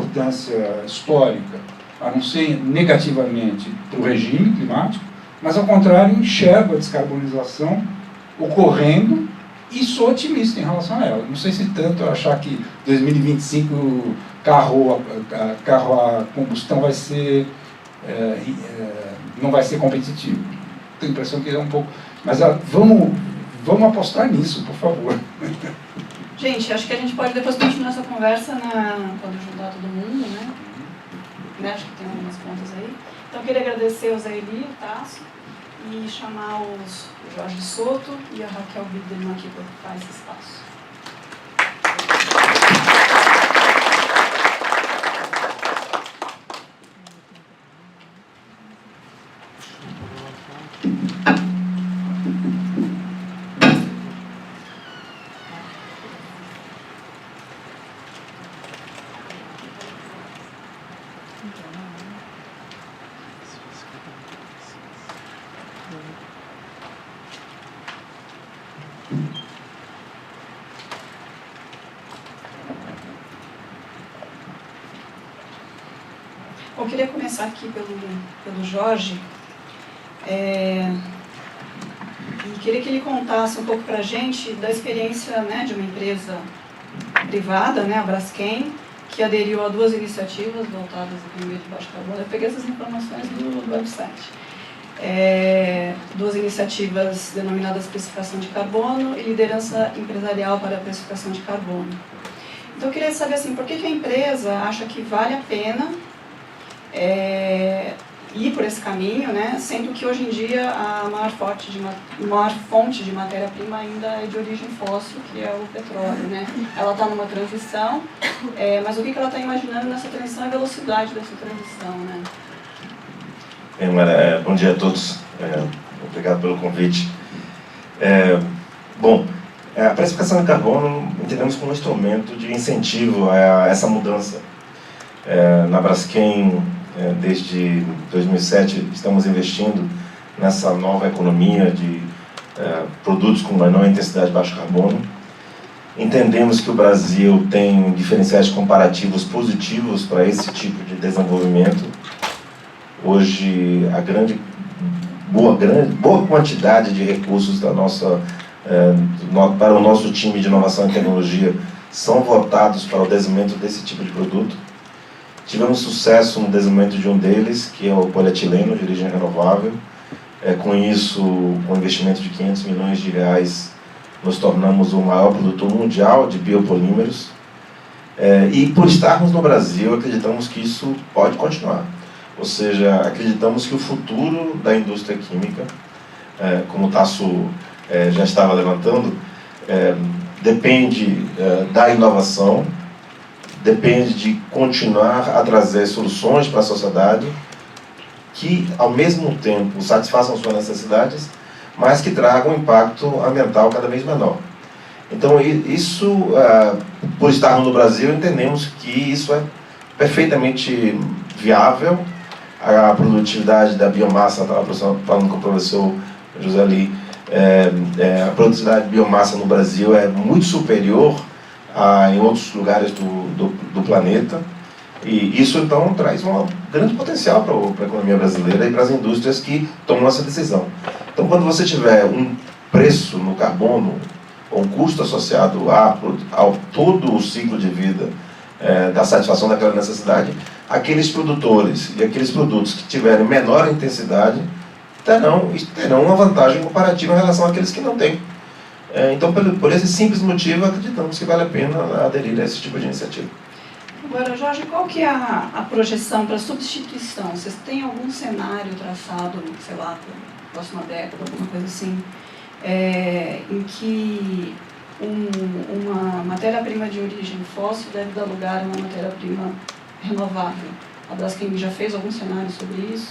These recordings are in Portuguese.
importância histórica, a não ser negativamente para o regime climático, mas, ao contrário, enxergo a descarbonização ocorrendo e sou otimista em relação a ela. Não sei se tanto achar que 2025 carro a combustão vai ser, não vai ser competitivo. Tenho a impressão que é um pouco... Mas vamos apostar nisso, por favor. Gente, acho que a gente pode depois continuar essa conversa quando juntar todo mundo, né? Acho que tem algumas contas aí. Então, queria agradecer ao Zé Eli, o Tasso, e chamar o Jorge Soto e a Raquel Biderman aqui para ocupar esse espaço. Eu queria começar aqui pelo Jorge, e queria que ele contasse um pouco para a gente da experiência, né, de uma empresa privada, né, a Braskem, que aderiu a 2 iniciativas voltadas à economia de baixo carbono. Eu peguei essas informações do website. 2 iniciativas denominadas precificação de carbono e liderança empresarial para a precificação de carbono. Então eu queria saber assim, por que a empresa acha que vale a pena ir por esse caminho, né? Sendo que hoje em dia a maior fonte de matéria-prima ainda é de origem fóssil, que é o petróleo, né? Ela está numa transição, mas o que ela está imaginando nessa transição é a velocidade dessa transição, né? Bom dia a todos, obrigado pelo convite. A precificação de carbono entendemos como um instrumento de incentivo a essa mudança. Na Braskem, desde 2007, estamos investindo nessa nova economia de produtos com menor intensidade de baixo carbono. Entendemos que o Brasil tem diferenciais comparativos positivos para esse tipo de desenvolvimento. Hoje, a boa quantidade de recursos para o nosso time de inovação e tecnologia são votados para o desenvolvimento desse tipo de produto. Tivemos sucesso no desenvolvimento de um deles, que é o polietileno de origem renovável. Com isso, com um investimento de R$500 milhões, nos tornamos o maior produtor mundial de biopolímeros. E por estarmos no Brasil, acreditamos que isso pode continuar. Ou seja, acreditamos que o futuro da indústria química, como o Tasso já estava levantando, depende da inovação, depende de continuar a trazer soluções para a sociedade que, ao mesmo tempo, satisfaçam suas necessidades, mas que tragam um impacto ambiental cada vez menor. Então, isso, por estarmos no Brasil, entendemos que isso é perfeitamente viável. A produtividade da biomassa, estava falando com o professor José Eli, a produtividade de biomassa no Brasil é muito superior em outros lugares do planeta, e isso então traz um grande potencial para a economia brasileira e para as indústrias que tomam essa decisão. Então, quando você tiver um preço no carbono, ou um custo associado ao todo o ciclo de vida da satisfação daquela necessidade, aqueles produtores e aqueles produtos que tiverem menor intensidade terão uma vantagem comparativa em relação àqueles que não têm. Então, por esse simples motivo, acreditamos que vale a pena aderir a esse tipo de iniciativa. Agora, Jorge, qual que é a projeção para substituição? Vocês têm algum cenário traçado, sei lá, para a próxima década, alguma coisa assim, em que uma matéria-prima de origem fóssil deve dar lugar a uma matéria-prima renovável? A Braskem já fez algum cenário sobre isso?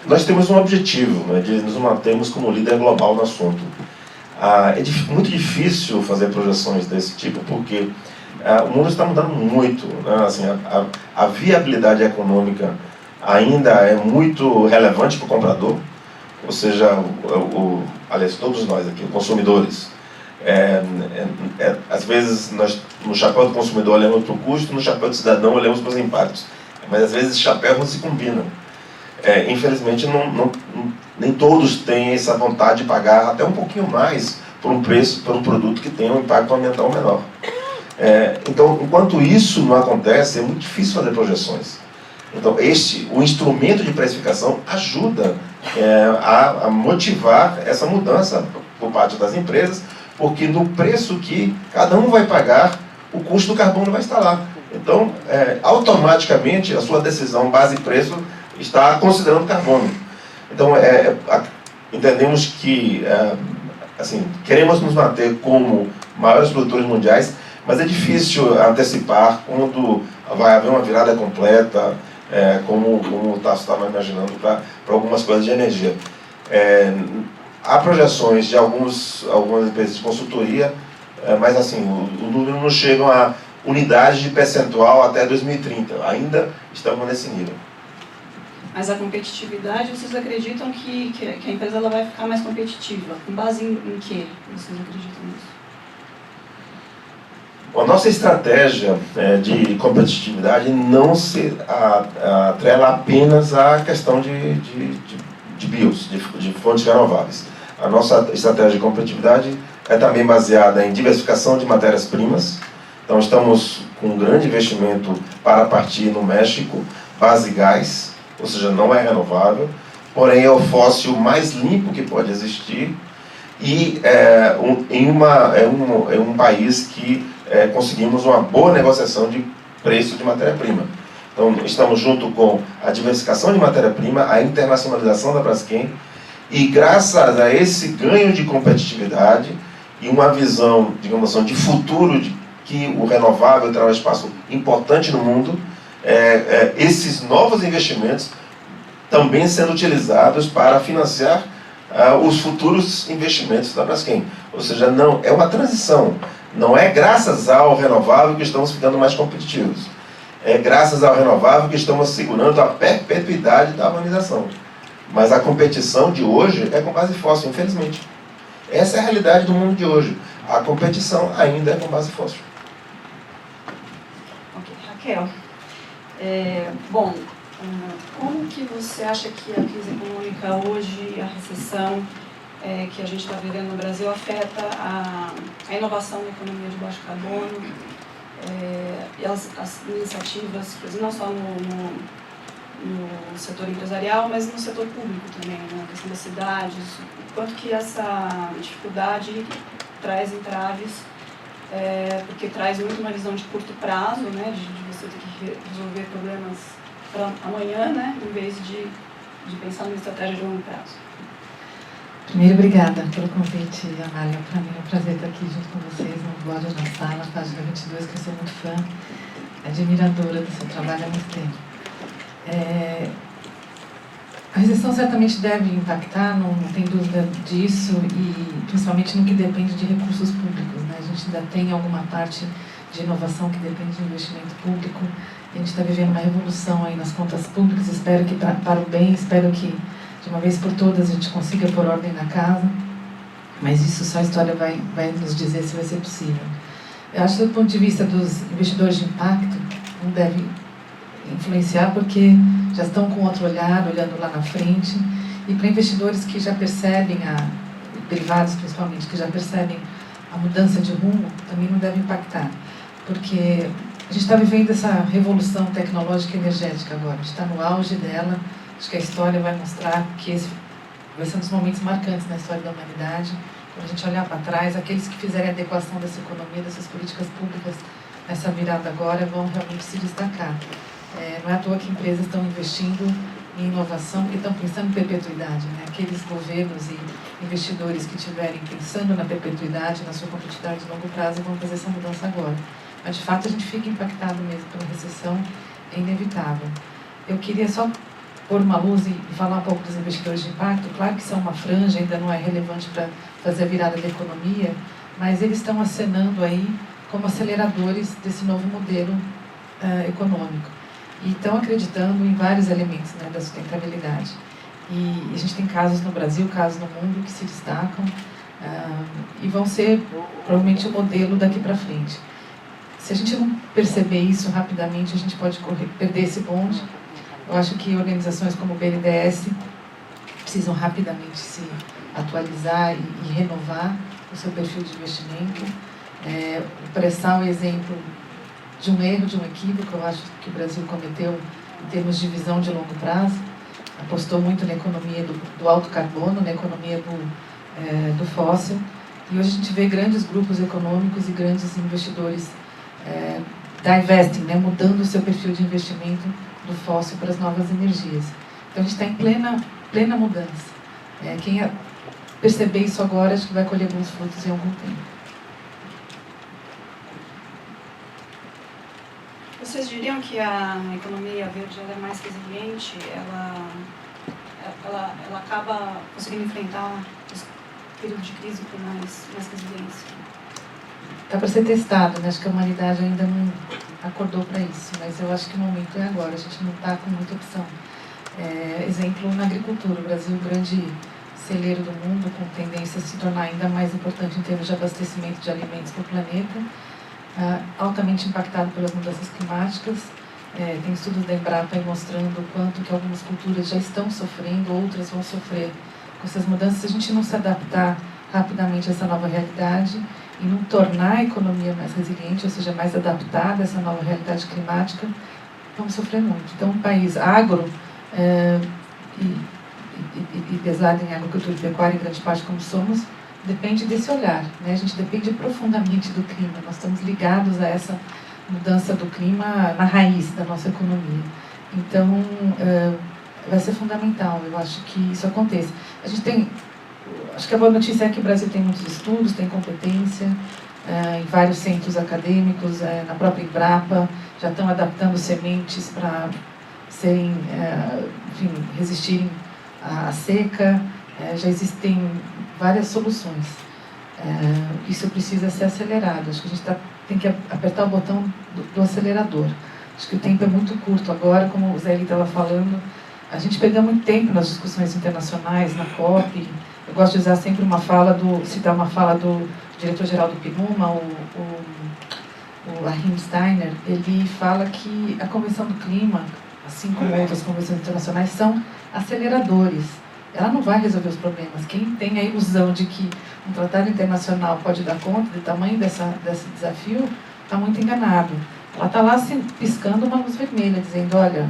Nós temos um objetivo, né, de nos mantermos como líder global no assunto. Muito difícil fazer projeções desse tipo, porque o mundo está mudando muito, né? Assim, a viabilidade econômica ainda é muito relevante para o comprador, ou seja, aliás, todos nós aqui, consumidores, Às vezes, nós, no chapéu do consumidor, olhamos para o custo, no chapéu do cidadão, olhamos para os impactos. Mas, às vezes, chapéus não se combinam. Infelizmente, nem todos têm essa vontade de pagar até um pouquinho mais por um preço, por um produto que tem um impacto ambiental menor. Então, enquanto isso não acontece, é muito difícil fazer projeções. Então, o instrumento de precificação ajuda a motivar essa mudança por parte das empresas, porque no preço que cada um vai pagar, o custo do carbono vai estar lá. Então, automaticamente, a sua decisão base-preço está considerando carbono. Então, entendemos que assim, queremos nos manter como maiores produtores mundiais, mas é difícil antecipar quando vai haver uma virada completa, como o Tasso estava imaginando para algumas coisas de energia. Há projeções de algumas empresas de consultoria, mas assim, o número não chega a unidade de percentual até 2030. Ainda estamos nesse nível. Mas a competitividade, vocês acreditam que a empresa ela vai ficar mais competitiva? Com base em que vocês acreditam nisso? A nossa estratégia de competitividade não se atrela apenas à questão de bios, de fontes renováveis. A nossa estratégia de competitividade é também baseada em diversificação de matérias-primas. Então, estamos com um grande investimento para partir no México, base gás, ou seja, não é renovável, porém é o fóssil mais limpo que pode existir e em um país que conseguimos uma boa negociação de preço de matéria-prima. Então, estamos junto com a diversificação de matéria-prima, a internacionalização da Braskem, e graças a esse ganho de competitividade e uma visão, digamos assim, de futuro, de que o renovável terá um espaço importante no mundo, esses novos investimentos também sendo utilizados para financiar os futuros investimentos da Braskem. Ou seja, não, é uma transição. Não é graças ao renovável que estamos ficando mais competitivos. É graças ao renovável que estamos segurando a perpetuidade da urbanização. Mas a competição de hoje é com base fóssil, infelizmente. Essa é a realidade do mundo de hoje. A competição ainda é com base fóssil. Ok, Raquel. Bom, como que você acha que a crise econômica hoje, a recessão que a gente está vivendo no Brasil afeta a inovação na economia de baixo carbono e as iniciativas, não só no setor empresarial, mas no setor público também, né? A questão das cidades, o quanto que essa dificuldade traz entraves, porque traz muito uma visão de curto prazo, né? De você ter que resolver problemas para amanhã, né? Em vez de pensar numa estratégia de longo prazo. Primeiro, obrigada pelo convite, Amália. Para mim é um prazer estar aqui junto com vocês no Glória na Sala, página 22, que eu sou muito fã, admiradora do seu trabalho há muito tempo. A recessão certamente deve impactar, não tem dúvida disso, e principalmente no que depende de recursos públicos, né? A gente ainda tem alguma parte de inovação que depende de investimento público, e a gente está vivendo uma revolução aí nas contas públicas. Espero que para o bem, espero que de uma vez por todas a gente consiga pôr ordem na casa, mas isso só a história vai nos dizer se vai ser possível. Eu acho que do ponto de vista dos investidores de impacto, não deve influenciar porque já estão com outro olhar, olhando lá na frente, e para investidores que já percebem, privados principalmente, que já percebem a mudança de rumo, também não deve impactar, porque a gente está vivendo essa revolução tecnológica e energética agora, a gente está no auge dela. Acho que a história vai mostrar que esse vai ser um dos momentos marcantes na história da humanidade. Quando a gente olhar para trás, aqueles que fizerem a adequação dessa economia, dessas políticas públicas, nessa virada agora, vão realmente se destacar. Não é à toa que empresas estão investindo em inovação, porque estão pensando em perpetuidade, né? Aqueles governos e investidores que estiverem pensando na perpetuidade, na sua competitividade de longo prazo, vão fazer essa mudança agora. Mas, de fato, a gente fica impactado mesmo pela recessão, é inevitável. Eu queria só pôr uma luz e falar um pouco dos investidores de impacto. Claro que são uma franja, ainda não é relevante para fazer a virada da economia, mas eles estão acenando aí como aceleradores desse novo modelo econômico. E estão acreditando em vários elementos, né, da sustentabilidade. E a gente tem casos no Brasil, casos no mundo que se destacam. e vão ser provavelmente o modelo daqui para frente. Se a gente não perceber isso rapidamente, a gente pode perder esse bonde. Eu acho que organizações como o BNDES precisam rapidamente se atualizar e renovar o seu perfil de investimento. Prestar o exemplo de um erro, de um equívoco, eu acho que o Brasil cometeu em termos de visão de longo prazo. Apostou muito na economia do alto carbono, na economia do fóssil. E hoje a gente vê grandes grupos econômicos e grandes investidores divesting, né, mudando o seu perfil de investimento do fóssil para as novas energias. Então a gente está em plena mudança. Quem perceber isso agora, acho que vai colher bons frutos em algum tempo. Vocês diriam que a economia verde ela é mais resiliente? Ela acaba conseguindo enfrentar os períodos de crise com mais resiliência? Está para ser testado, né? Acho que a humanidade ainda não acordou para isso, mas eu acho que o momento é agora, a gente não está com muita opção. Exemplo na agricultura, o Brasil é um grande celeiro do mundo, com tendência a se tornar ainda mais importante em termos de abastecimento de alimentos para o planeta, altamente impactado pelas mudanças climáticas. Tem estudos da Embrapa aí mostrando o quanto que algumas culturas já estão sofrendo, outras vão sofrer com essas mudanças. Se a gente não se adaptar rapidamente a essa nova realidade e não tornar a economia mais resiliente, ou seja, mais adaptada a essa nova realidade climática, vamos sofrer muito. Então, um país agro e pesado em agricultura e pecuária, em grande parte como somos, depende desse olhar, né? A gente depende profundamente do clima, nós estamos ligados a essa mudança do clima na raiz da nossa economia. Então, vai ser fundamental, eu acho que isso aconteça. A gente tem, acho que a boa notícia é que o Brasil tem muitos estudos, tem competência, em vários centros acadêmicos, na própria Embrapa, já estão adaptando sementes para serem, enfim, resistirem à seca, já existem várias soluções. Isso precisa ser acelerado. Acho que a gente tem que apertar o botão do acelerador. Acho que o tempo é muito curto agora, como o Zé estava falando. A gente perdeu muito tempo nas discussões internacionais, na COP. Eu gosto de usar sempre citar uma fala do diretor-geral do PNUMA, o Rahim Steiner. Ele fala que a Convenção do Clima, assim como outras convenções internacionais, são aceleradores. Ela não vai resolver os problemas. Quem tem a ilusão de que um tratado internacional pode dar conta do tamanho desse desafio, está muito enganado. Ela está lá piscando uma luz vermelha, dizendo, olha,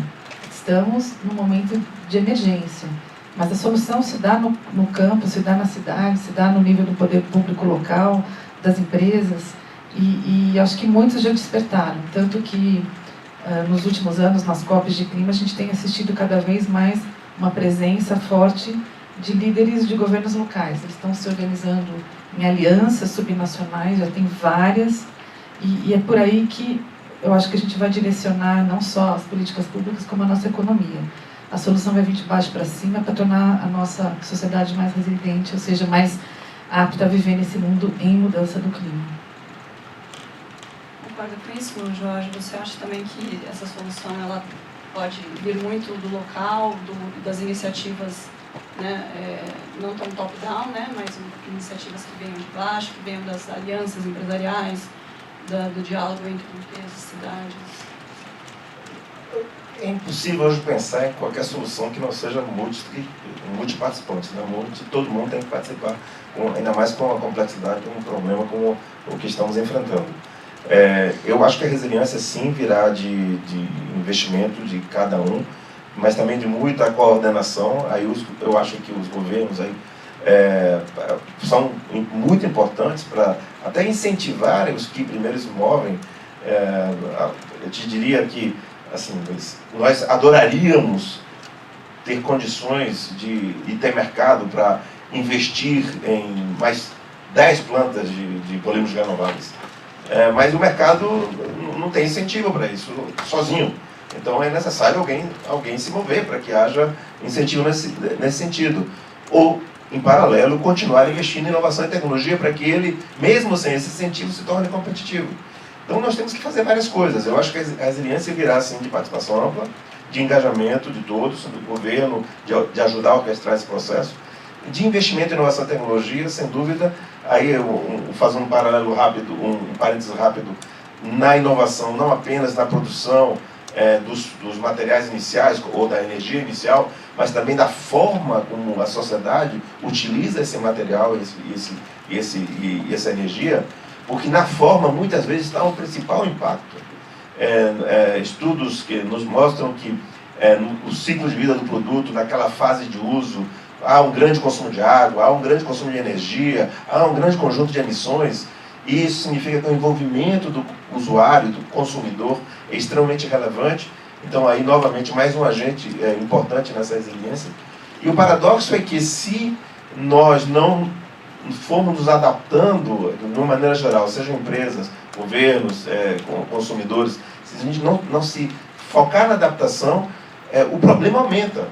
estamos num momento de emergência, mas a solução se dá no campo, se dá na cidade, se dá no nível do poder público local, das empresas, e acho que muitos já despertaram, tanto que nos últimos anos, nas COPs de clima, a gente tem assistido cada vez mais uma presença forte de líderes de governos locais. Eles estão se organizando em alianças subnacionais, já tem várias, e é por aí que eu acho que a gente vai direcionar não só as políticas públicas, como a nossa economia. A solução vai vir de baixo para cima para tornar a nossa sociedade mais resiliente, ou seja, mais apta a viver nesse mundo em mudança do clima. Concordo com isso, Jorge. Você acha também que essa solução ela pode vir muito do local, das iniciativas, né, não tão top-down, né, mas iniciativas que venham de baixo, que venham das alianças empresariais, do diálogo entre empresas e cidades? É impossível hoje pensar em qualquer solução que não seja multiparticipantes, né? Todo mundo tem que participar, ainda mais com a complexidade de um problema como o que estamos enfrentando. Eu acho que a resiliência sim virá de investimento de cada um, mas também de muita coordenação. Aí eu acho que os governos aí, são muito importantes para até incentivarem os que primeiro se movem. Eu te diria que assim, nós adoraríamos ter condições e ter mercado para investir em mais 10 plantas de polímeros renováveis. Mas o mercado não tem incentivo para isso sozinho. Então é necessário alguém se mover para que haja incentivo nesse sentido. Ou, em paralelo, continuar investindo em inovação e tecnologia para que ele, mesmo sem esse incentivo, se torne competitivo. Então nós temos que fazer várias coisas. Eu acho que a resiliência virá, assim, de participação ampla, de engajamento de todos, do governo, de ajudar a orquestrar esse processo. de investimento em inovação e tecnologia, sem dúvida, aí fazendo um paralelo rápido, um parênteses rápido, na inovação, não apenas na produção dos materiais iniciais ou da energia inicial, mas também da forma como a sociedade utiliza esse material e essa energia, porque na forma muitas vezes está o principal impacto. Estudos que nos mostram que no ciclo de vida do produto, naquela fase de uso, há um grande consumo de água, há um grande consumo de energia, há um grande conjunto de emissões, e isso significa que o envolvimento do usuário, do consumidor, é extremamente relevante. Então, aí, novamente, mais um agente importante nessa resiliência. E o paradoxo é que, se nós não formos nos adaptando, de uma maneira geral, sejam empresas, governos, consumidores, se a gente não se focar na adaptação, o problema aumenta.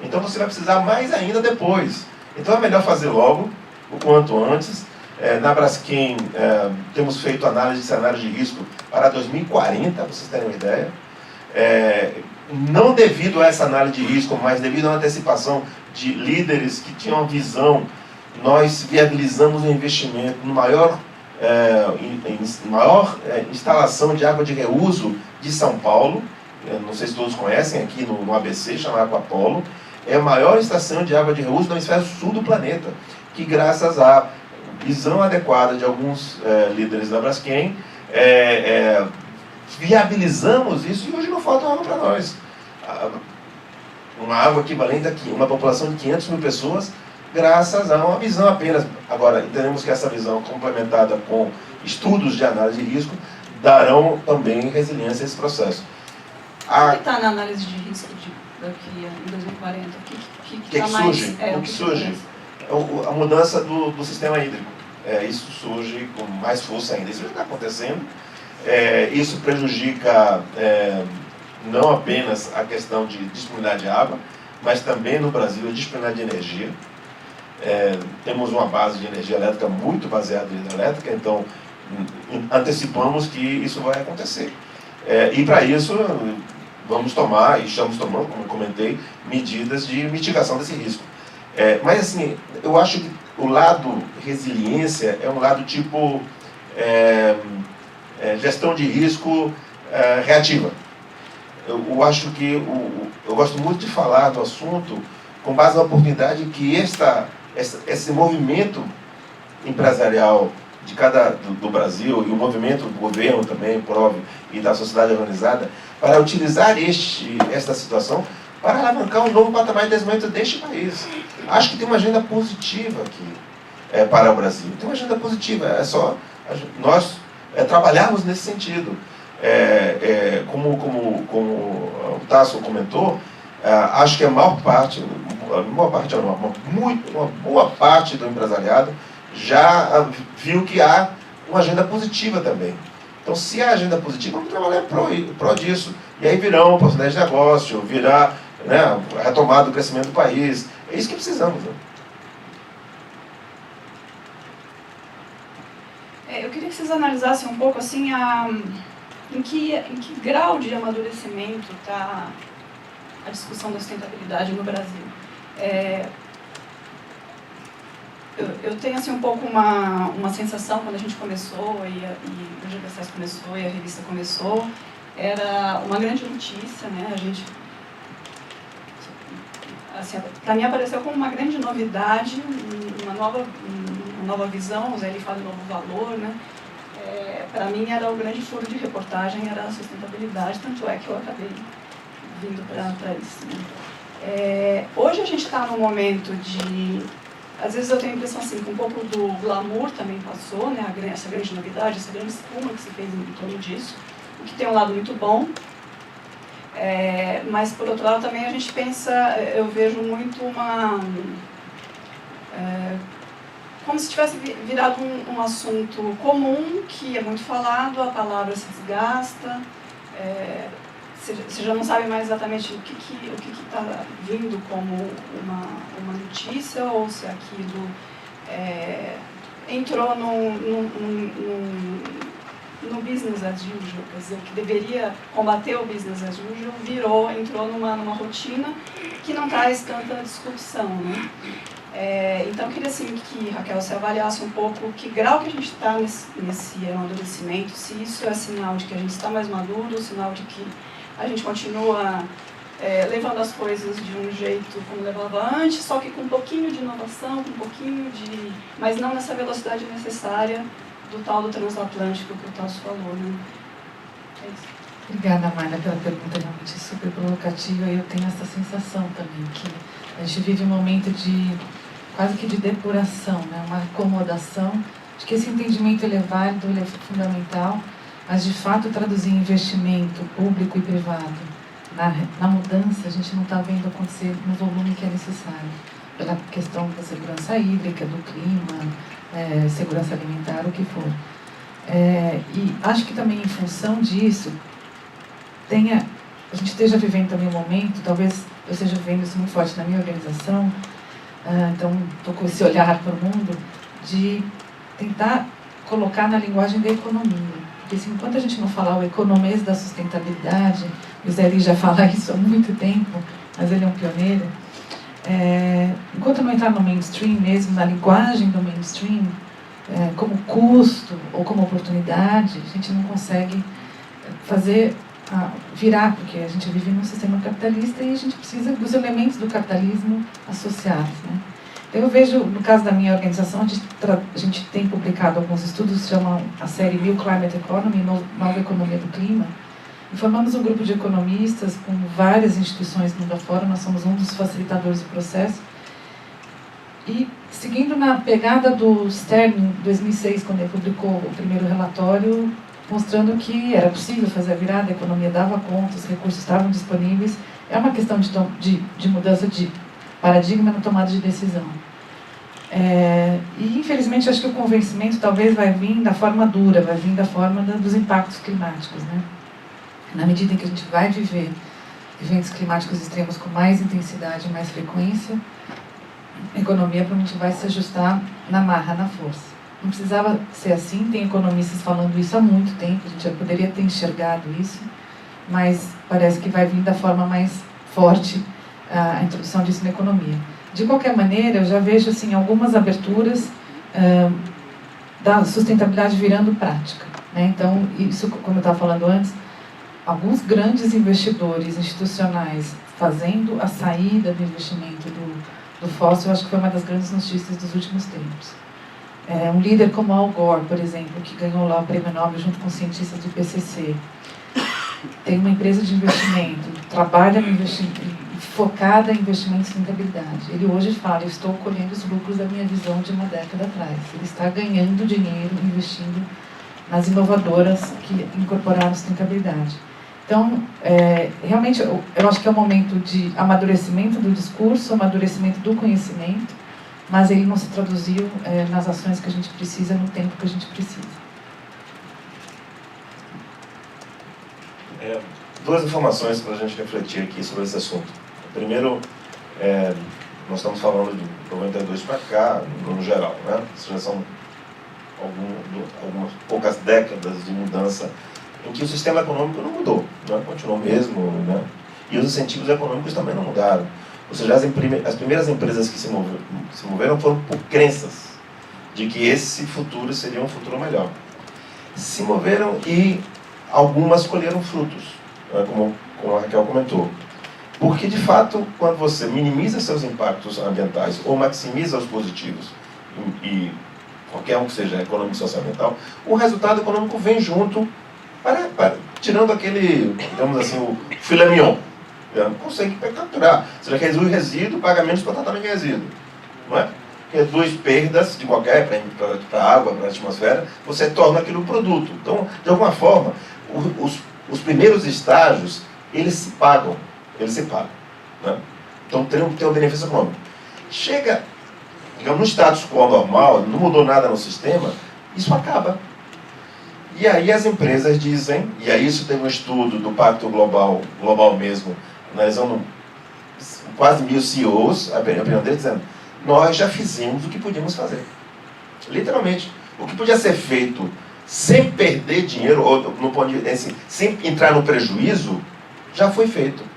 Então, você vai precisar mais ainda depois. Então, é melhor fazer logo, o quanto antes. Na Braskem, temos feito análise de cenários de risco para 2040, para vocês terem uma ideia. Não devido a essa análise de risco, mas devido a uma antecipação de líderes que tinham uma visão, nós viabilizamos um investimento no maior instalação de água de reuso de São Paulo. Não sei se todos conhecem, aqui no ABC, chamada Aquapolo. É a maior estação de água de reuso no hemisfério sul do planeta, que graças à visão adequada de alguns líderes da Braskem, viabilizamos isso, e hoje não falta água para nós. Uma água equivalente a uma população de 500 mil pessoas, graças a uma visão apenas. Agora, entendemos que essa visão, complementada com estudos de análise de risco, darão também resiliência a esse processo. O que está na análise de risco daqui em 2040? O que surge? O que surge? A mudança do sistema hídrico. Isso surge com mais força ainda. Isso já está acontecendo. Isso prejudica não apenas a questão de disponibilidade de água, mas também no Brasil a disponibilidade de energia. Temos uma base de energia elétrica muito baseada em hidrelétrica, então antecipamos que isso vai acontecer. E para isso vamos tomar, e estamos tomando, como eu comentei, medidas de mitigação desse risco. Mas assim, eu acho que o lado resiliência é um lado tipo gestão de risco reativa. Eu acho que eu gosto muito de falar do assunto com base na oportunidade que esse movimento empresarial do Brasil, e o movimento do governo também, prove, e da sociedade organizada, para utilizar esta situação para alavancar um novo patamar de desenvolvimento deste país. Acho que tem uma agenda positiva aqui para o Brasil. Tem uma agenda positiva, é só nós trabalharmos nesse sentido. Como o Tasso comentou, acho que uma boa parte do empresariado já viu que há uma agenda positiva também. Então, se há agenda positiva, vamos trabalhar pró disso. E aí virão oportunidades de negócio, virá a retomada do crescimento do país. É isso que precisamos. Né? Eu queria que vocês analisassem um pouco assim, em que grau de amadurecimento está a discussão da sustentabilidade no Brasil. Eu tenho assim, um pouco uma sensação, quando a gente começou, e o GBSS começou, e a revista começou, era uma grande notícia, né? A gente, assim, para mim apareceu como uma grande novidade, uma nova visão, o Zé fala de novo valor, né? Para mim era o grande furo de reportagem, era a sustentabilidade, tanto é que eu acabei vindo para isso. Né? Hoje a gente está num momento de... Às vezes eu tenho a impressão assim, que um pouco do glamour também passou, né? Essa grande novidade, essa grande espuma que se fez em torno disso, o que tem um lado muito bom. Mas, por outro lado, também a gente pensa, eu vejo muito como se tivesse virado um assunto comum, que é muito falado, a palavra se desgasta, você já não sabe mais exatamente o que está vindo como uma notícia, ou se aquilo entrou no business as usual, quer dizer, o que deveria combater o business as usual entrou numa rotina que não traz tanta discussão, né? Então, eu queria assim, que, Raquel, você avaliasse um pouco que grau que a gente está nesse amadurecimento, se isso é sinal de que a gente está mais maduro, sinal de que a gente continua levando as coisas de um jeito como levava antes, só que com um pouquinho de inovação, com um pouquinho de... mas não nessa velocidade necessária do tal do transatlântico que o Tasso falou, né? É isso. Obrigada, Marla, pela pergunta realmente super provocativa. Eu tenho essa sensação também, que a gente vive um momento de quase que de depuração, né? Uma acomodação, de que esse entendimento ele é válido, ele é fundamental, mas de fato traduzir investimento público e privado na mudança, a gente não está vendo acontecer no volume que é necessário, pela questão da segurança hídrica, do clima, segurança alimentar, o que for. E acho que também em função disso, a gente esteja vivendo também um momento, talvez eu esteja vendo isso muito forte na minha organização, então estou com esse olhar para o mundo, de tentar colocar na linguagem da economia. Porque assim, enquanto a gente não falar o economês da sustentabilidade, o Zé Lee já fala isso há muito tempo, mas ele é um pioneiro, enquanto não entrar no mainstream mesmo, na linguagem do mainstream, como custo ou como oportunidade, a gente não consegue virar, porque a gente vive num sistema capitalista e a gente precisa dos elementos do capitalismo associados, né? Então eu vejo, no caso da minha organização, a gente tem publicado alguns estudos, chamam a série New Climate Economy, Nova Economia do Clima, e formamos um grupo de economistas com várias instituições do mundo afora, nós somos um dos facilitadores do processo, e seguindo na pegada do Stern, em 2006, quando ele publicou o primeiro relatório, mostrando que era possível fazer a virada, a economia dava conta, os recursos estavam disponíveis, é uma questão de mudança de paradigma na tomada de decisão. E, infelizmente, acho que o convencimento talvez vai vir da forma dura, vai vir da forma dos impactos climáticos, né? Na medida em que a gente vai viver eventos climáticos extremos com mais intensidade e mais frequência, a economia provavelmente vai se ajustar na marra, na força. Não precisava ser assim, tem economistas falando isso há muito tempo, a gente já poderia ter enxergado isso, mas parece que vai vir da forma mais forte a introdução disso na economia. De qualquer maneira, eu já vejo assim, algumas aberturas da sustentabilidade virando prática, né? Então, isso, como eu estava falando antes, alguns grandes investidores institucionais fazendo a saída do investimento do fóssil, eu acho que foi uma das grandes notícias dos últimos tempos. Um líder como Al Gore, por exemplo, que ganhou lá o prêmio Nobel junto com cientistas do IPCC, tem uma empresa de investimento, trabalha no investimento, focada em investimento em sustentabilidade. Ele hoje fala, eu estou colhendo os lucros da minha visão de uma década atrás. Ele está ganhando dinheiro investindo nas inovadoras que incorporaram sustentabilidade. Então, realmente, eu acho que é um momento de amadurecimento do discurso, amadurecimento do conhecimento, mas ele não se traduziu nas ações que a gente precisa, no tempo que a gente precisa. Duas informações para a gente refletir aqui sobre esse assunto. Primeiro, nós estamos falando de 92 para cá, no geral, né? Isso já são algumas poucas décadas de mudança em que o sistema econômico não mudou, né? Continuou mesmo, né? E os incentivos econômicos também não mudaram. Ou seja, as primeiras empresas que se moveram foram por crenças de que esse futuro seria um futuro melhor. Se moveram e algumas colheram frutos, né? como a Raquel comentou. Porque, de fato, quando você minimiza seus impactos ambientais ou maximiza os positivos, e qualquer um que seja econômico, social, ambiental, o resultado econômico vem junto, tirando aquele, digamos assim, o filé mignon. Não consegue capturar. Você reduz resíduo, paga menos para tratamento de resíduo. Não é? Reduz perdas de qualquer, para a água, para a atmosfera, você torna aquilo um produto. Então, de alguma forma, os primeiros estágios, eles se pagam. Né? Então, tem um benefício econômico. Chega, digamos, no status quo normal, não mudou nada no sistema, isso acaba. E aí as empresas dizem, e aí isso tem um estudo do Pacto Global mesmo, analisando quase 1000 CEOs, a opinião deles dizendo, nós já fizemos o que podíamos fazer. Literalmente. O que podia ser feito sem perder dinheiro, ou sem entrar no prejuízo, já foi feito.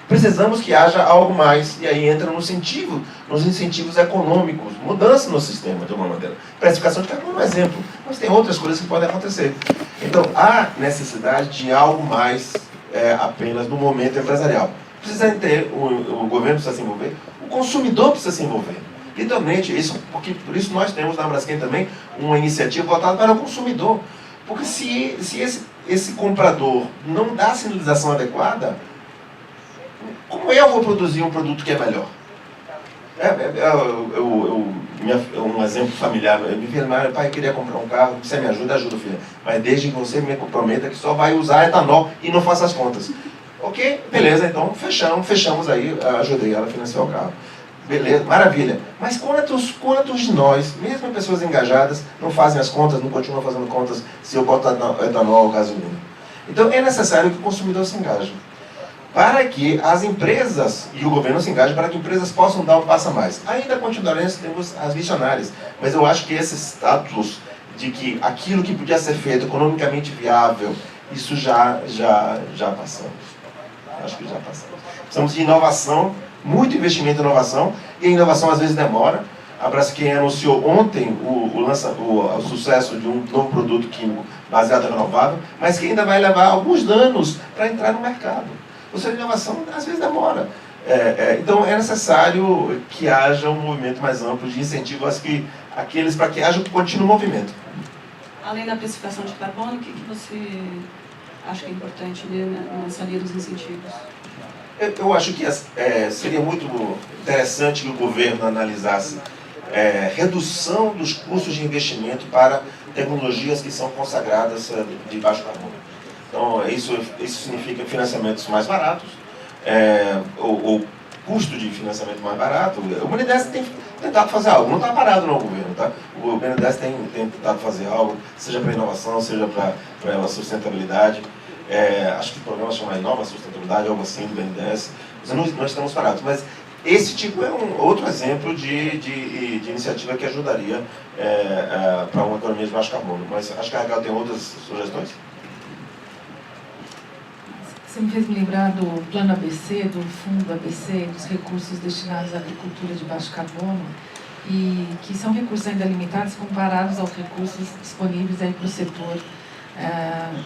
Precisamos que haja algo mais, e aí entra nos incentivos econômicos, mudança no sistema, de alguma maneira. Precificação de carbono é um exemplo, mas tem outras coisas que podem acontecer. Então, há necessidade de algo mais apenas no momento empresarial. Precisa ter, o governo precisa se envolver, o consumidor precisa se envolver. Literalmente, porque por isso nós temos na Braskem também uma iniciativa voltada para o consumidor. Porque se esse comprador não dá a sinalização adequada, como eu vou produzir um produto que é melhor? Um exemplo familiar, me filho, meu pai queria comprar um carro, você me ajuda, ajuda, filha. Mas desde que você me comprometa que só vai usar etanol e não faça as contas. Ok, beleza, então fechamos aí, ajudei ela a financiar o carro. Beleza, maravilha. Mas quantos de nós, mesmo pessoas engajadas, não fazem as contas, não continuam fazendo contas se eu boto etanol ou gasolina? Então é necessário que o consumidor se engaje, para que as empresas e o governo se engajem, para que empresas possam dar um passo a mais. Ainda continuaremos, temos as visionárias, mas eu acho que esse status de que aquilo que podia ser feito economicamente viável, isso já passamos. Acho que já passamos. Precisamos de inovação, muito investimento em inovação, e a inovação às vezes demora. A Braskem anunciou ontem o sucesso de um novo produto químico baseado em renovável, mas que ainda vai levar alguns anos para entrar no mercado. Ou seja, a inovação às vezes demora. Então é necessário que haja um movimento mais amplo de incentivo àqueles para que haja um contínuo movimento. Além da precificação de carbono, o que você acha que é importante nessa linha dos incentivos? Eu acho que seria muito interessante que o governo analisasse redução dos custos de investimento para tecnologias que são consagradas de baixo carbono. Então, isso significa financiamentos mais baratos, o custo de financiamento mais barato. O BNDES tem tentado fazer algo, não está parado no governo, tá? O BNDES tem tentado fazer algo, seja para inovação, seja para a sustentabilidade. Acho que o programa chama Nova Sustentabilidade, algo assim, do BNDES. Nós estamos parados, mas esse tipo é um outro exemplo de iniciativa que ajudaria para uma economia de baixo carbono. Mas acho que a Raquel tem outras sugestões. Você me fez me lembrar do plano ABC, do fundo ABC, dos recursos destinados à agricultura de baixo carbono, e que são recursos ainda limitados comparados aos recursos disponíveis para o setor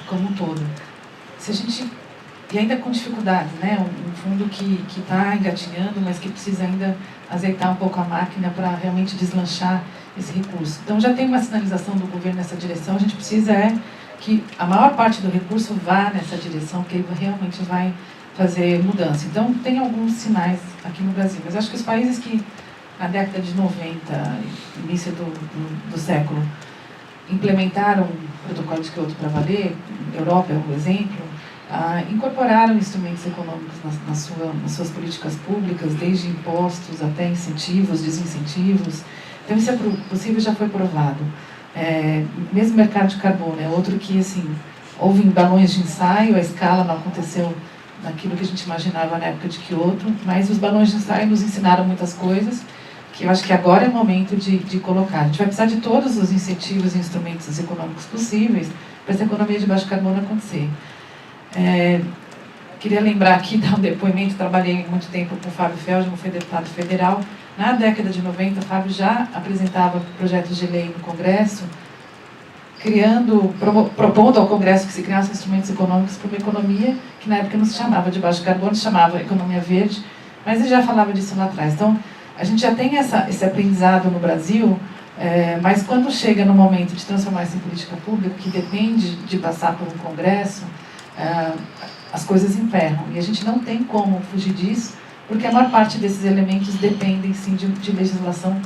como um todo. E ainda com dificuldade, né? Um fundo que está engatinhando, mas que precisa ainda azeitar um pouco a máquina para realmente deslanchar esse recurso. Então já tem uma sinalização do governo nessa direção, a gente precisa que a maior parte do recurso vá nessa direção, porque ele realmente vai fazer mudança. Então tem alguns sinais aqui no Brasil, mas acho que os países que na década de 90, início do século, implementaram o protocolo de Kyoto para valer, Europa é um exemplo, incorporaram instrumentos econômicos nas suas políticas públicas, desde impostos até incentivos, desincentivos. Então isso é possível, já foi provado. Mesmo o mercado de carbono é outro que, assim, houve balões de ensaio, a escala não aconteceu naquilo que a gente imaginava na época de Kyoto, mas os balões de ensaio nos ensinaram muitas coisas, que eu acho que agora é o momento de colocar. A gente vai precisar de todos os incentivos e instrumentos econômicos possíveis para essa economia de baixo carbono acontecer. Queria lembrar aqui, dar um depoimento, trabalhei muito tempo com o Fábio Feldman, foi deputado federal. Na década de 90, o Fábio já apresentava projetos de lei no Congresso, propondo ao Congresso que se criassem instrumentos econômicos para uma economia que na época não se chamava de baixo carbono, se chamava economia verde, mas ele já falava disso lá atrás. Então, a gente já tem esse aprendizado no Brasil, mas quando chega no momento de transformar isso em política pública, que depende de passar por um Congresso, as coisas emperram. E a gente não tem como fugir disso, porque a maior parte desses elementos dependem, sim, de legislação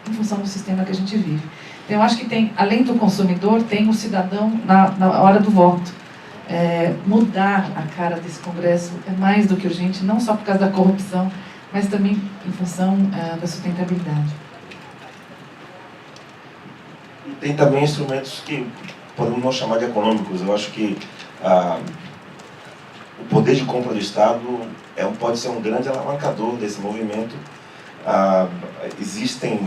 em função do sistema que a gente vive. Então, eu acho que tem, além do consumidor, tem o cidadão na hora do voto. Mudar a cara desse Congresso é mais do que urgente, não só por causa da corrupção, mas também em função da sustentabilidade. Tem também instrumentos que podemos não chamar de econômicos. Eu acho que o poder de compra do Estado pode ser um grande alavancador desse movimento. Existem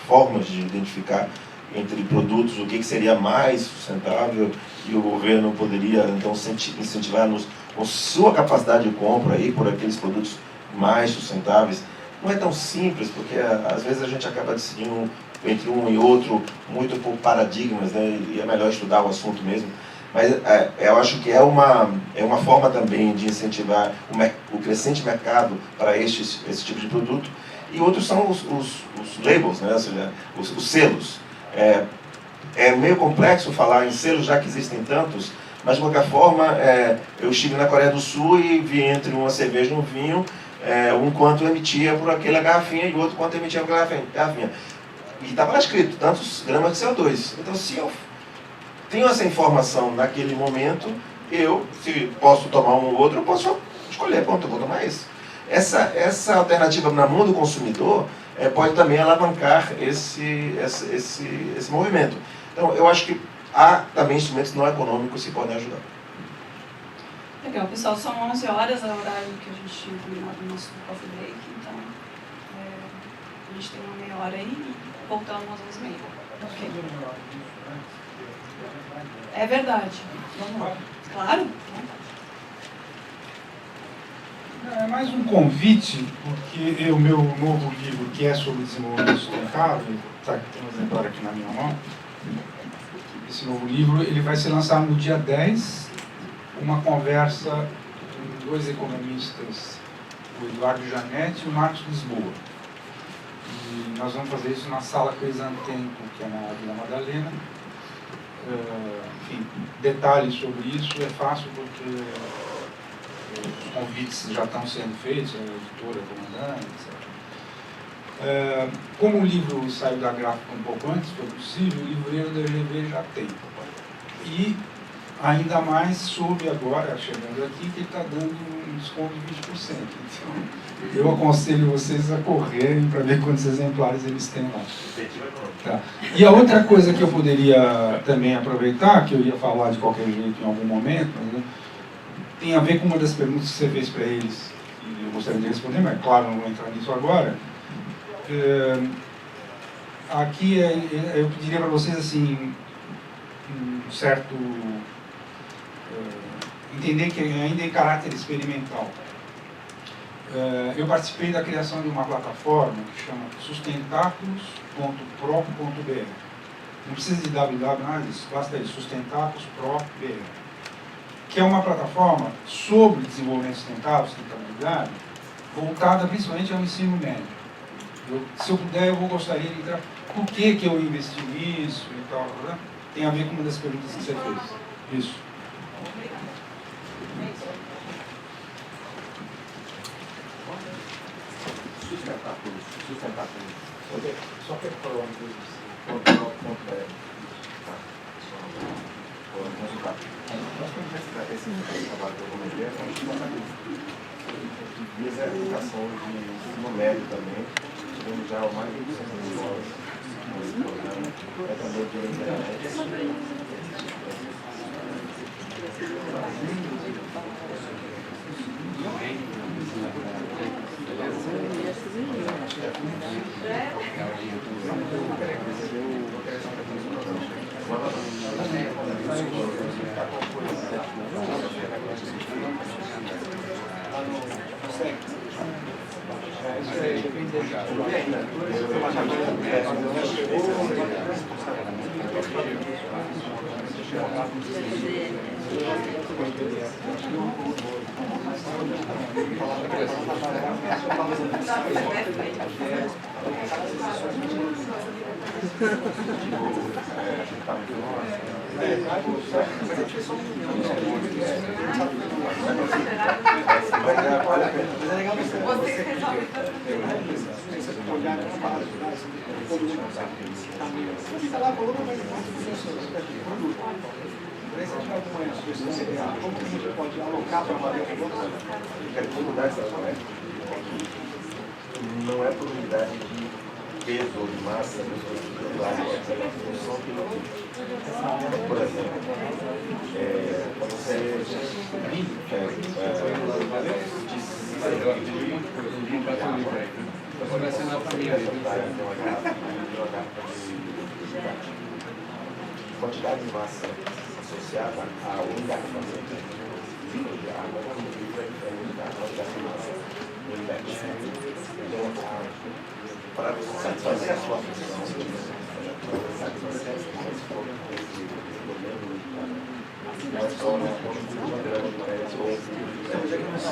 formas de identificar entre produtos o que seria mais sustentável, e o governo poderia então incentivar nos com sua capacidade de compra aí por aqueles produtos mais sustentáveis. Não é tão simples, porque às vezes a gente acaba decidindo entre um e outro muito por paradigmas, né? E é melhor estudar o assunto mesmo. Mas eu acho que é uma forma também de incentivar o crescente mercado para esse tipo de produto. E outros são os labels, né? Ou seja, os selos. É meio complexo falar em selos, já que existem tantos, mas de qualquer forma, eu estive na Coreia do Sul e vi entre uma cerveja e um vinho, um quanto emitia por aquela garrafinha e o outro quanto emitia por aquela garrafinha. E estava lá escrito, tantos gramas de CO2. Então, se eu tenho essa informação naquele momento, se posso tomar um ou outro, eu posso escolher, pronto, eu vou tomar esse. Essa alternativa na mão do consumidor pode também alavancar esse movimento. Então, eu acho que há também instrumentos não econômicos que podem ajudar. Legal, pessoal, são 11 horas, é o horário que a gente tinha combinado no nosso coffee break, então a gente tem uma meia hora aí e voltamos às 11h30. Okay. É verdade. Vamos lá. Claro. É mais um convite, porque o meu novo livro, que é sobre desenvolvimento sustentável, tem um exemplar aqui na minha mão. Esse novo livro ele vai ser lançado no dia 10, uma conversa com dois economistas, o Eduardo Janetti e o Marcos Lisboa. E nós vamos fazer isso na Sala Crisantempo, que é na Vila Madalena. Enfim, detalhes sobre isso é fácil porque os convites já estão sendo feitos, a editora comandando, etc. Como o livro saiu da gráfica um pouco antes, foi possível, o livreiro da GV já tem. E ainda mais soube agora, chegando aqui, que ele está dando um desconto de 20%. Então, eu aconselho vocês a correrem para ver quantos exemplares eles têm lá. Tá. E a outra coisa que eu poderia também aproveitar, que eu ia falar de qualquer jeito em algum momento, né, tem a ver com uma das perguntas que você fez para eles, e eu gostaria de responder, mas claro, não vou entrar nisso agora. Aqui eu pediria para vocês assim, um certo... entender que ainda é em caráter experimental. Eu participei da criação de uma plataforma que chama sustentáculos.pro.br. Não precisa de www, nada disso, basta isso, sustentáculos.pro.br, que é uma plataforma sobre desenvolvimento sustentável, sustentabilidade, voltada principalmente ao ensino médio. Se eu puder, eu gostaria de entrar. Por que eu investi nisso e tal, né? Tem a ver com uma das perguntas que você fez. Isso. Sustentáculos. Só para falar uma coisa. Nós temos esse trabalho que eu comentei, a educação de ensino médio também, tivemos já mais de 200 escolas nesse programa, também pela internet. Não é por unidade de peso ou de massa, por exemplo, você quantidade de massa associada a unidade de massa. de água, é diferente da fumaça do index. Para satisfazer a sua função, satisfazer esse modelo, não é só uma construção grande, mas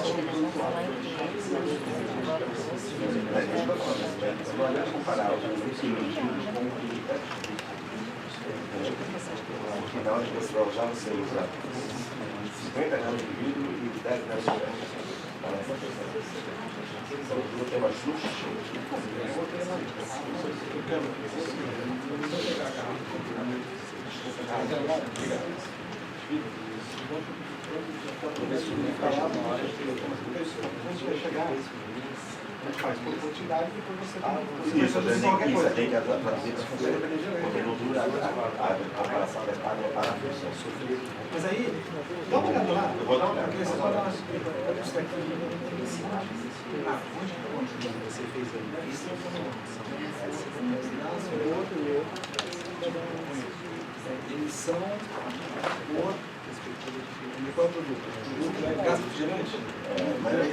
ou comparar o no final de pessoal já você usa 50 gramas de vidro e 10 gramas de vidro. Não tem mais fluxo? Faz por quantidade e depois você tem Isso, tem que traduzir para funcionar, porque não dura a operação adequada para a função. Mas aí, dá uma olhada lá. Eu vou dar uma olhada. Porque você pode dar uma isso aqui na fonte onde você fez aí. Isso eles são qual é o produto? O produto é gás refrigerante? Mas ele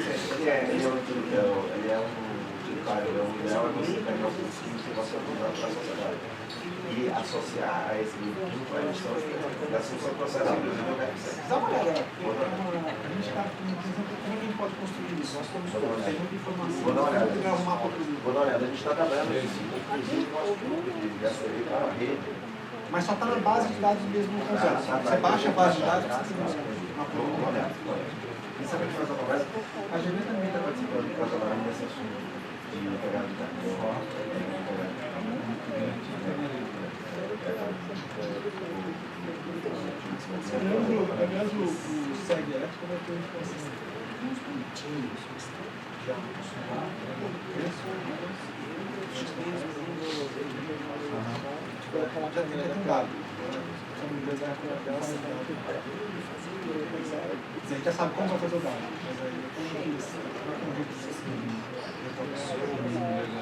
é um tributário, é um ideal é você pegar o princípio que você vai usar para a sociedade e associar a esse livro químico a emissão da solução processual. Dá uma olhada. A gente está pensando como a gente pode construir isso. Nós estamos tem muita informação. Vou dar uma olhada. Vou dar uma olhada. A gente está trabalhando inclusive o nosso grupo de gasolina para a rede. Mas só está na base de dados mesmo no computador. Você baixa a base de dados e você tem Vamos olhar. E sabe o que faz a conversa? A GV também está participando para trabalhar nesse assunto de pegada de carbono. Aliás, o SEG-F como é que a gente consegue? Uns bonitinhos, já já tem dado. A gente já sabe como vai fazer o dado. Mas aí, a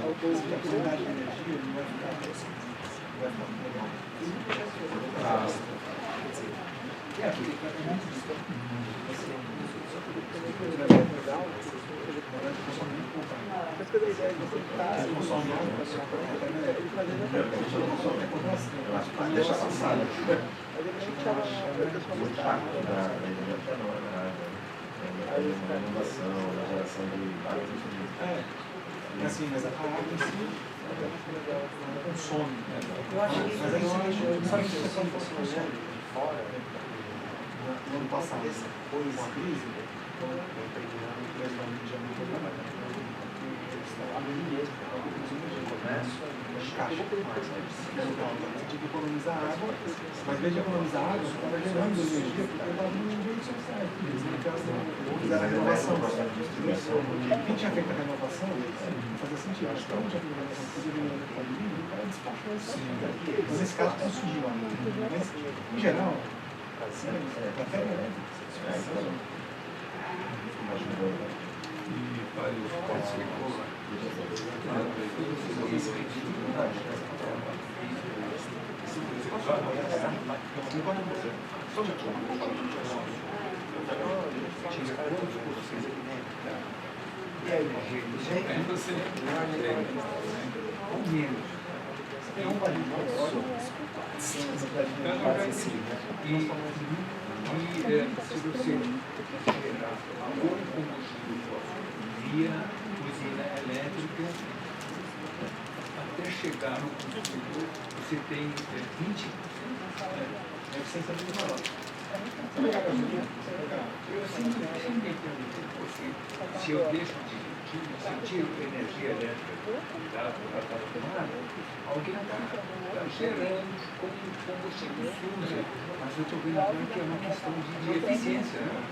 quantidade de energia não vai ficar legal. Deixa passar. Na inovação, na geração de assim, mas a água em si ela consome. Eu acho que Mas aí sabe que você não consome fora, no ano passado, com a crise, o preço da mídia não foi trabalhando. Eles estão abrindo mesmo, inclusive de comércio, de caixa. Você tinha que economizar água, mas em vez de economizar água, você estava gerando energia porque estava no jeito social. Eles fizeram a renovação. Quem tinha feito a renovação fazia sentido. Acho que não tinha feito a renovação, podia vir no caminho e o cara despachou isso. Mas nesse caso conseguiu lá. Mas, em geral, até se você gerar algum combustível via usina elétrica, até chegar no combustível, você tem 20%. a eficiência muito maior. Eu sempre porque se eu deixo se eu tiro energia elétrica da tomada, alguém está gerando combustível sujo. Mas eu estou vendo agora que é uma questão de eficiência. Né?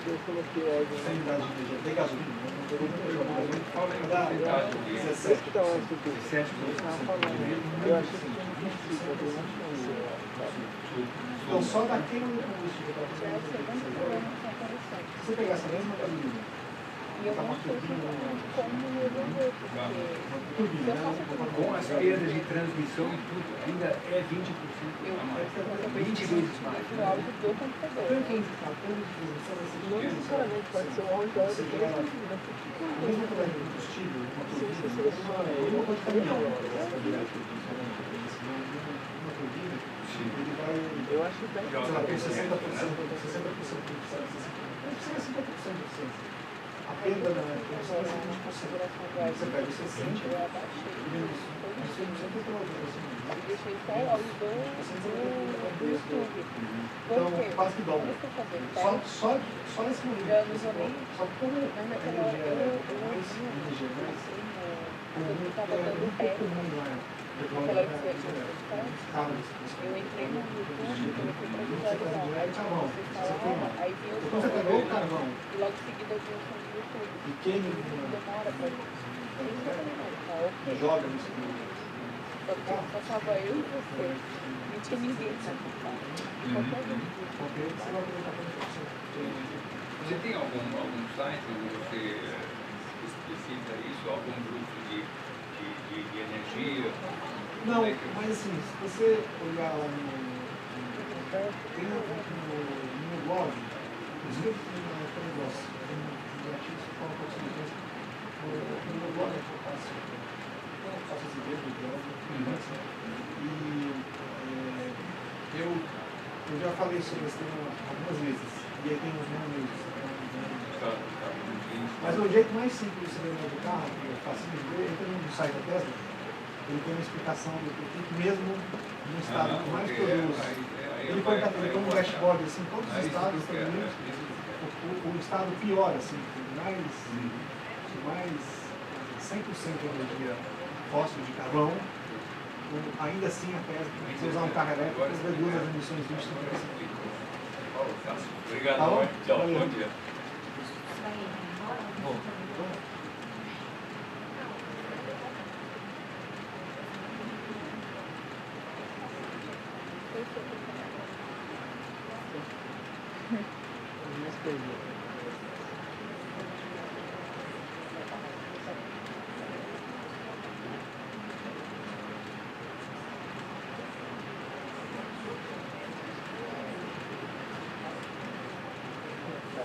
Eu coloquei óleo Sem unidade de energia, tem gasolina? Fala em porcentagem de 17 que tá lá, 17%. eu achei que tinha 25, eu não tinha. Então, só daquele combustível para fazer a se você pegar essa mesma gasolina, botar uma turbina, Com as perdas de transmissão e tudo, ainda é 20% a mais. 20 vezes mais. Não necessariamente pode ser um áudio você gera a mesma quantidade de combustível, uma turbina, uma caminhão, uma turbina, ele vai, Eu acho bem. sei lá, com 60% de eficiência, 50% de eficiência. A perda da produção é 20%. Você pega o 60% e menos 100% é para então, quase que dobra. Só esse momento. Só que como a energia é mais um pouco comum lá. Eu entrei no YouTube, você faz carvão, você queima. Então você pegou o carvão e logo em seguida eu vi o som do YouTube. E queima demora pra joga isso. Só tava eu e você. Não tinha ninguém. Você tem algum site onde você explicita isso? Algum grupo de energia? Não, mas assim, se você olhar lá tem no meu blog, inclusive no negócio, tem artigos que falam um pouco sobre isso. No meu blog eu faço esse vídeo do blog, e eu já falei sobre esse tema algumas vezes, e aí tem os meus. Mas o jeito mais simples de você ver o carro, que é fácil de ver, entra no site da Tesla, ele tem uma explicação do que mesmo no estado que mais produz. Ele põe um dashboard assim, todos os estados dos Estados Unidos, o estado pior, assim, mais 100% de energia fóssil de carvão, ainda assim a Tesla, se você usar um carro elétrico, reduz as emissões de 25%. Obrigado, Tá bom? tchau, bom dia.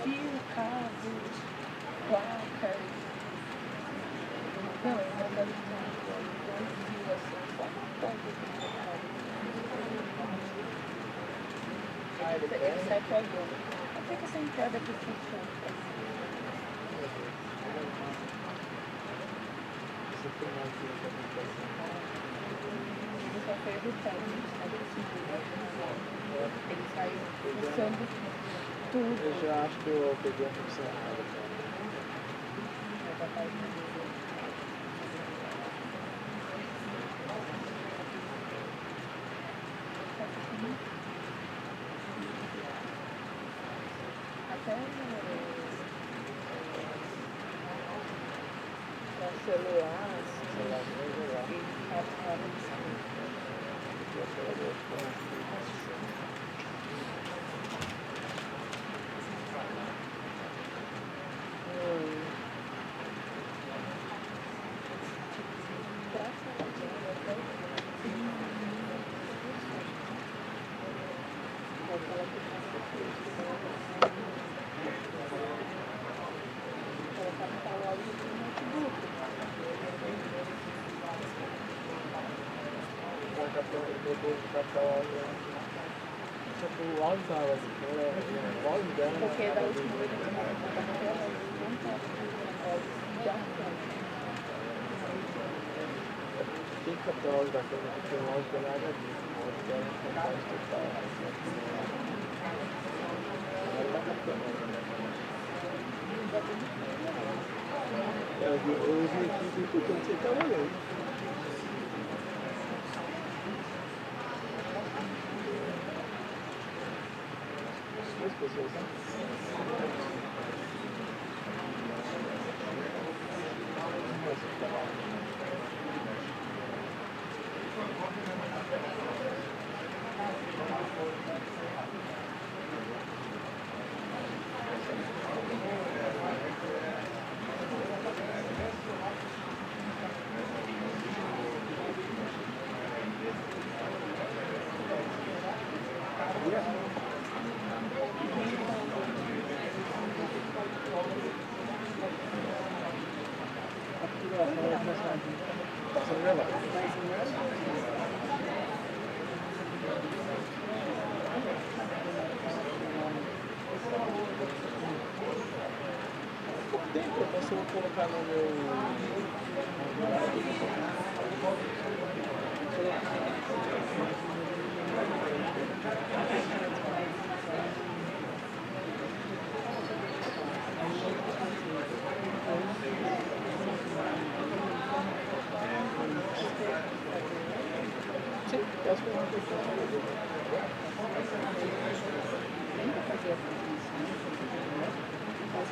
Fio, cabo, placas. Não, eu não quero fio assim, só uma ponta de ele sai pegando. Até que essa entrada aqui funciona. Eu só foi irritado, ele saiu fuçando tudo. Eu já acho que eu peguei a função errada. Até celular, sei lá, e O áudio estava assim, a voz dela. porque da última vez que eu estava na tela, não estava já Tem que captar o áudio da câmera, porque o áudio dela é HD. O áudio dela não faz total. Ela está captando. Eu vi aqui escutando você trabalhando. Duas pessoas, né? gravação vai começar. Tá sendo gravado. Eu posso colocar no meu... Sim, eu acho que é uma questão. Tenta fazer a transmissão, faz